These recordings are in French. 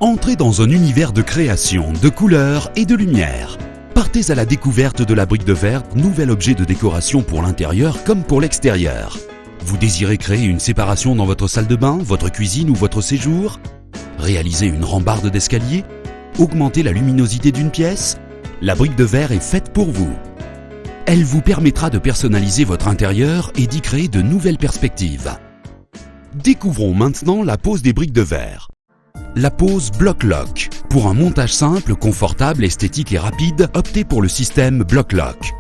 Entrez dans un univers de création, de couleurs et de lumière. Partez à la découverte de la brique de verre, nouvel objet de décoration pour l'intérieur comme pour l'extérieur. Vous désirez créer une séparation dans votre salle de bain, votre cuisine ou votre séjour? Réaliser une rambarde d'escalier? Augmenter la luminosité d'une pièce? La brique de verre est faite pour vous. Elle vous permettra de personnaliser votre intérieur et d'y créer de nouvelles perspectives. Découvrons maintenant la pose des briques de verre. La pose Block Lock. Pour un montage simple, confortable, esthétique et rapide, optez pour le système Block Lock.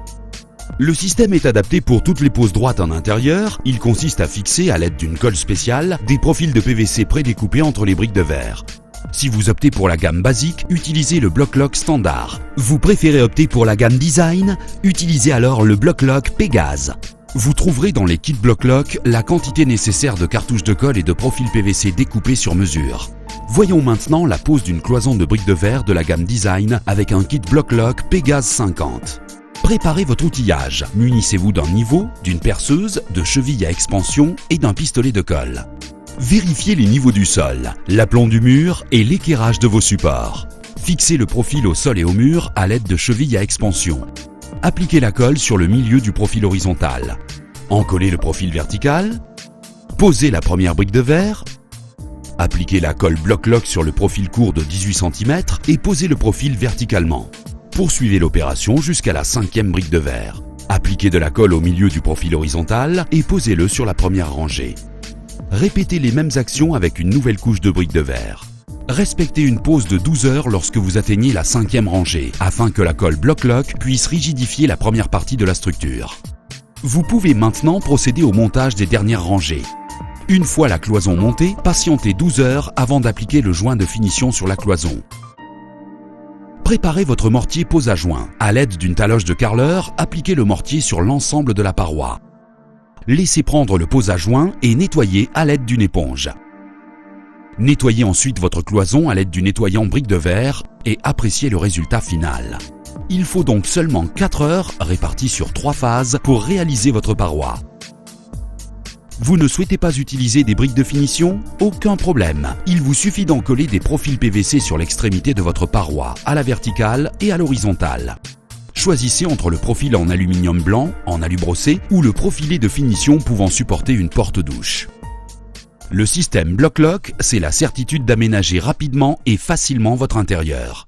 Le système est adapté pour toutes les poses droites en intérieur. Il consiste à fixer à l'aide d'une colle spéciale des profils de PVC prédécoupés entre les briques de verre. Si vous optez pour la gamme basique, utilisez le Block Lock standard. Vous préférez opter pour la gamme design, utilisez alors le Block Lock Pégase. Vous trouverez dans les kits Block Lock la quantité nécessaire de cartouches de colle et de profils PVC découpés sur mesure. Voyons maintenant la pose d'une cloison de briques de verre de la gamme design avec un kit Block Lock Pégase 50. Préparez votre outillage. Munissez-vous d'un niveau, d'une perceuse, de chevilles à expansion et d'un pistolet de colle. Vérifiez les niveaux du sol, l'aplomb du mur et l'équerrage de vos supports. Fixez le profil au sol et au mur à l'aide de chevilles à expansion. Appliquez la colle sur le milieu du profil horizontal. Encollez le profil vertical. Posez la première brique de verre. Appliquez la colle Block Lock sur le profil court de 18 cm et posez le profil verticalement. Poursuivez l'opération jusqu'à la 5e brique de verre. Appliquez de la colle au milieu du profil horizontal et posez-le sur la première rangée. Répétez les mêmes actions avec une nouvelle couche de briques de verre. Respectez une pause de 12 heures lorsque vous atteignez la 5e rangée, afin que la colle Block Lock puisse rigidifier la première partie de la structure. Vous pouvez maintenant procéder au montage des dernières rangées. Une fois la cloison montée, patientez 12 heures avant d'appliquer le joint de finition sur la cloison. Préparez votre mortier pose à joint. À l'aide d'une taloche de carreleur, appliquez le mortier sur l'ensemble de la paroi. Laissez prendre le pose à joint et nettoyez à l'aide d'une éponge. Nettoyez ensuite votre cloison à l'aide du nettoyant brique de verre et appréciez le résultat final. Il faut donc seulement 4 heures réparties sur 3 phases pour réaliser votre paroi. Vous ne souhaitez pas utiliser des briques de finition? Aucun problème. Il vous suffit d'encoller des profils PVC sur l'extrémité de votre paroi, à la verticale et à l'horizontale. Choisissez entre le profil en aluminium blanc, en alu brossé ou le profilé de finition pouvant supporter une porte-douche. Le système Block Lock, c'est la certitude d'aménager rapidement et facilement votre intérieur.